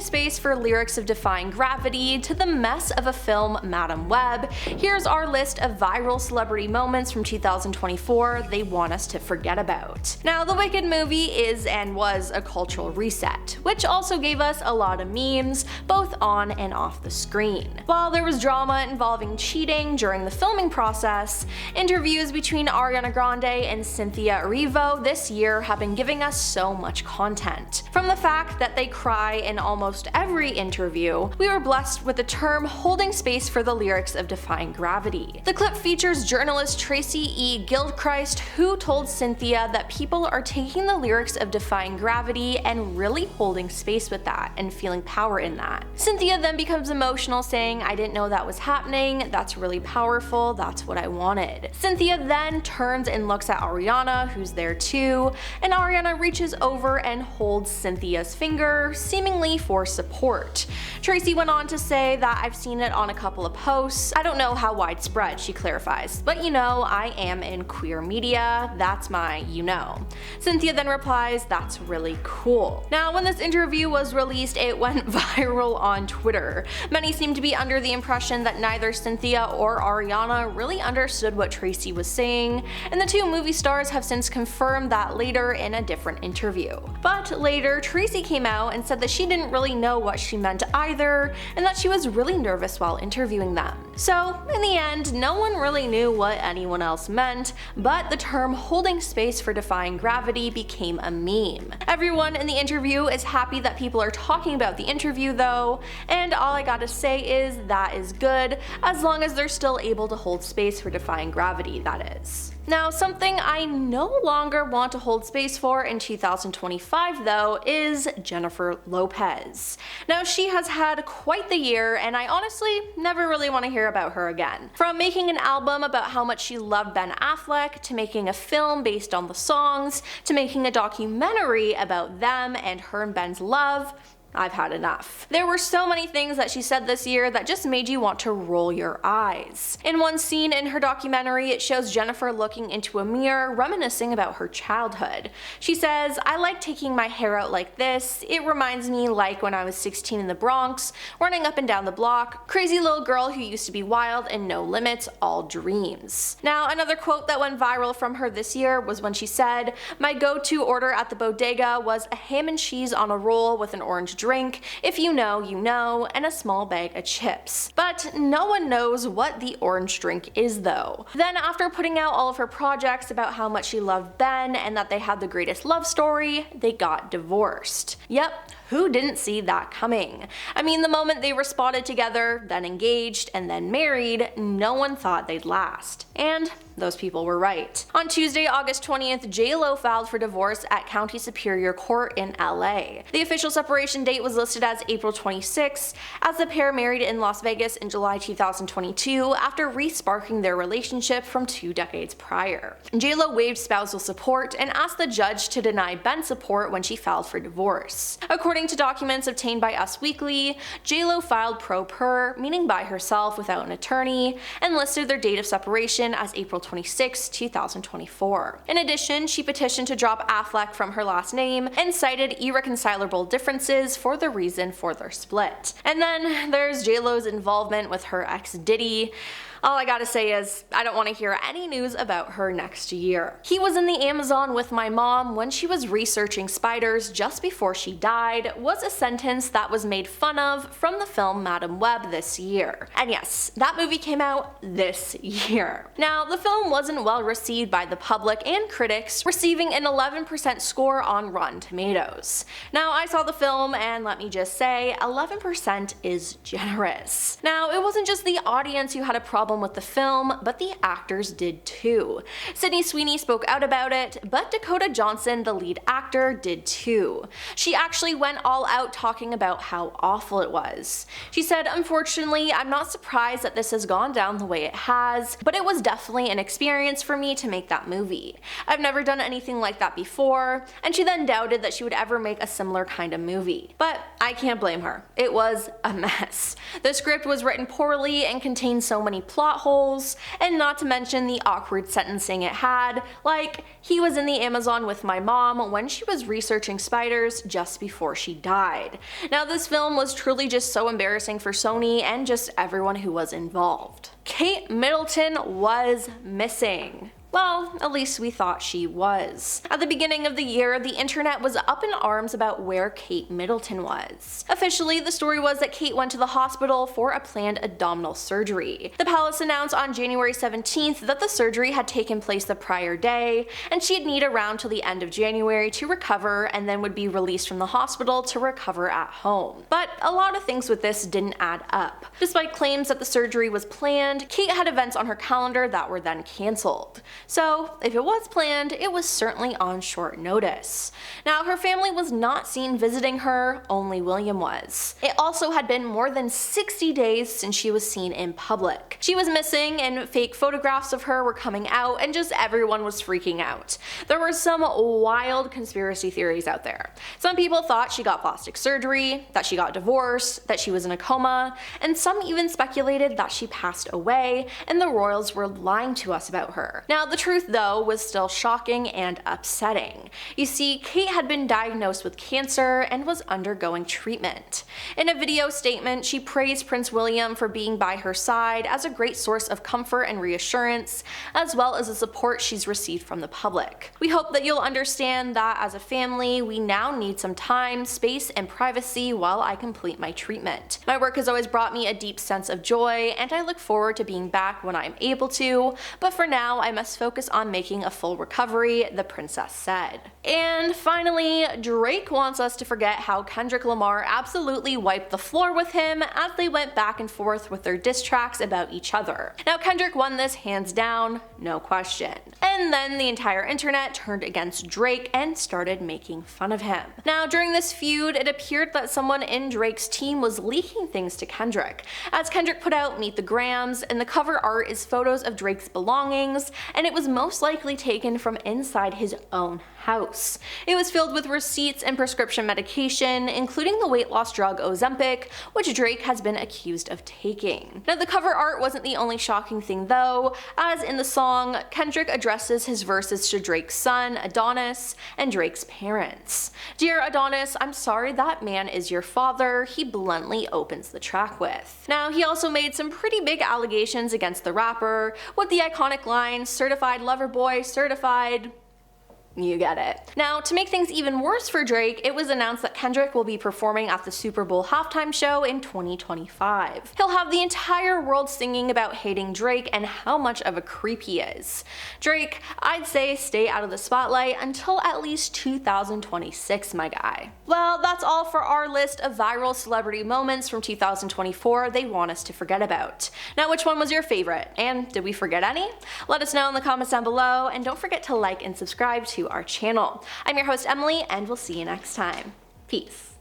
space for lyrics of defying gravity to the mess of a film Madam Web, here's our list of viral celebrity moments from 2024 they want us to forget about. Now, the Wicked movie is and was a cultural reset, which also gave us a lot of memes, both on and off the screen. While there was drama involving cheating during the filming process, interviews between Ariana Grande and Cynthia Erivo this year have been giving us so much content. From the fact that they cry in almost every interview, we were blessed with the term holding space for the lyrics of Defying Gravity. The clip features journalist Tracy E. Gilchrist, who told Cynthia that people are taking the lyrics of Defying Gravity and really holding space with that and feeling power in that. Cynthia then becomes emotional, saying, "I didn't know that was happening, that's really powerful, that's what I wanted." Cynthia then turns and looks at Ariana, who's there too, and Ariana reaches over and holds Cynthia's finger, seemingly for support. Tracy went on to say that "I've seen it on a couple of posts. I don't know how widespread," she clarifies, "but you know, I am in queer media, that's my you know." Cynthia then replies, "That's really cool." Now, when this interview was released, it went viral on Twitter. Many seem to be under the impression that neither Cynthia or Ariana really understood what Tracy was saying, and the two movie stars have since confirmed that later in a different interview. But later, Tracy came out and said that she didn't really know what she meant either, and that she was really nervous while interviewing them. So, in the end, no one really knew what anyone else meant, but the term holding space for defying gravity became a meme. Everyone in the interview is happy that people are talking about the interview though, and all I gotta say is that is good, as long as they're still able to hold space for defying gravity, that is. Now, something I no longer want to hold space for in 2025 though is Jennifer Lopez. Now, she has had quite the year, and I honestly never really want to hear about her again. From making an album about how much she loved Ben Affleck, to making a film based on the songs, to making a documentary about them and her and Ben's love, I've had enough. There were so many things that she said this year that just made you want to roll your eyes. In one scene in her documentary, it shows Jennifer looking into a mirror, reminiscing about her childhood. She says, "I like taking my hair out like this. It reminds me like when I was 16 in the Bronx, running up and down the block, crazy little girl who used to be wild and no limits, all dreams." Now, another quote that went viral from her this year was when she said, "My go-to order at the bodega was a ham and cheese on a roll with an orange drink, if you know, you know, and a small bag of chips." But no one knows what the orange drink is though. Then, after putting out all of her projects about how much she loved Ben and that they had the greatest love story, they got divorced. Yep, who didn't see that coming? I mean, the moment they were spotted together, then engaged, and then married, no one thought they'd last. And those people were right. On Tuesday, August 20th, J.Lo filed for divorce at County Superior Court in LA. The official separation date was listed as April 26, as the pair married in Las Vegas in July 2022 after re-sparking their relationship from 2 decades prior. J.Lo waived spousal support and asked the judge to deny Ben support when she filed for divorce. According to documents obtained by Us Weekly, J.Lo filed pro per, meaning by herself without an attorney, and listed their date of separation as April 26, 2024. In addition, she petitioned to drop Affleck from her last name and cited irreconcilable differences for the reason for their split. And then there's J.Lo's involvement with her ex Diddy. All I gotta say is, I don't want to hear any news about her next year. "He was in the Amazon with my mom when she was researching spiders just before she died" was a sentence that was made fun of from the film Madam Web this year. And yes, that movie came out this year. Now, the film wasn't well received by the public and critics, receiving an 11% score on Rotten Tomatoes. Now, I saw the film, and let me just say, 11% is generous. Now, it wasn't just the audience who had a problem with the film, but the actors did too. Sydney Sweeney spoke out about it, but Dakota Johnson, the lead actor, did too. She actually went all out talking about how awful it was. She said, "Unfortunately, I'm not surprised that this has gone down the way it has, but it was definitely an experience for me to make that movie. I've never done anything like that before," and she then doubted that she would ever make a similar kind of movie. But I can't blame her. It was a mess. The script was written poorly and contained so many plot plot holes, and not to mention the awkward sentencing it had, like, he was in the Amazon with my mom when she was researching spiders just before she died. Now this film was truly just so embarrassing for Sony and just everyone who was involved. Kate Middleton was missing. Well, at least we thought she was. At the beginning of the year, the internet was up in arms about where Kate Middleton was. Officially, the story was that Kate went to the hospital for a planned abdominal surgery. The palace announced on January 17th that the surgery had taken place the prior day, and she'd need around till the end of January to recover and then would be released from the hospital to recover at home. But a lot of things with this didn't add up. Despite claims that the surgery was planned, Kate had events on her calendar that were then cancelled. So, if it was planned, it was certainly on short notice. Now, her family was not seen visiting her, only William was. It also had been more than 60 days since she was seen in public. She was missing, and fake photographs of her were coming out, and just everyone was freaking out. There were some wild conspiracy theories out there. Some people thought she got plastic surgery, that she got divorced, that she was in a coma, and some even speculated that she passed away, and the royals were lying to us about her. Now, the truth, though, was still shocking and upsetting. You see, Kate had been diagnosed with cancer and was undergoing treatment. In a video statement, she praised Prince William for being by her side as a great source of comfort and reassurance, as well as the support she's received from the public. We hope that you'll understand that as a family, we now need some time, space, and privacy while I complete my treatment. My work has always brought me a deep sense of joy, and I look forward to being back when I'm able to, but for now, I must focus on making a full recovery, the princess said. And finally, Drake wants us to forget how Kendrick Lamar absolutely wiped the floor with him as they went back and forth with their diss tracks about each other. Now, Kendrick won this hands down, no question. And then the entire internet turned against Drake and started making fun of him. Now, during this feud, it appeared that someone in Drake's team was leaking things to Kendrick, as Kendrick put out Meet the Grams, and the cover art is photos of Drake's belongings, and it was most likely taken from inside his own house. It was filled with receipts and prescription medication, including the weight loss drug Ozempic, which Drake has been accused of taking. Now, the cover art wasn't the only shocking thing though, as in the song, Kendrick addresses his verses to Drake's son, Adonis, and Drake's parents. "Dear Adonis, I'm sorry that man is your father," he bluntly opens the track with. Now, he also made some pretty big allegations against the rapper, with the iconic line, "Certified lover boy, certified..." You get it. Now, to make things even worse for Drake, it was announced that Kendrick will be performing at the Super Bowl halftime show in 2025. He'll have the entire world singing about hating Drake and how much of a creep he is. Drake, I'd say stay out of the spotlight until at least 2026, my guy. Well, that's all for our list of viral celebrity moments from 2024 they want us to forget about. Now, which one was your favorite? And did we forget any? Let us know in the comments down below, and don't forget to like and subscribe to our channel. I'm your host Emily, and we'll see you next time. Peace.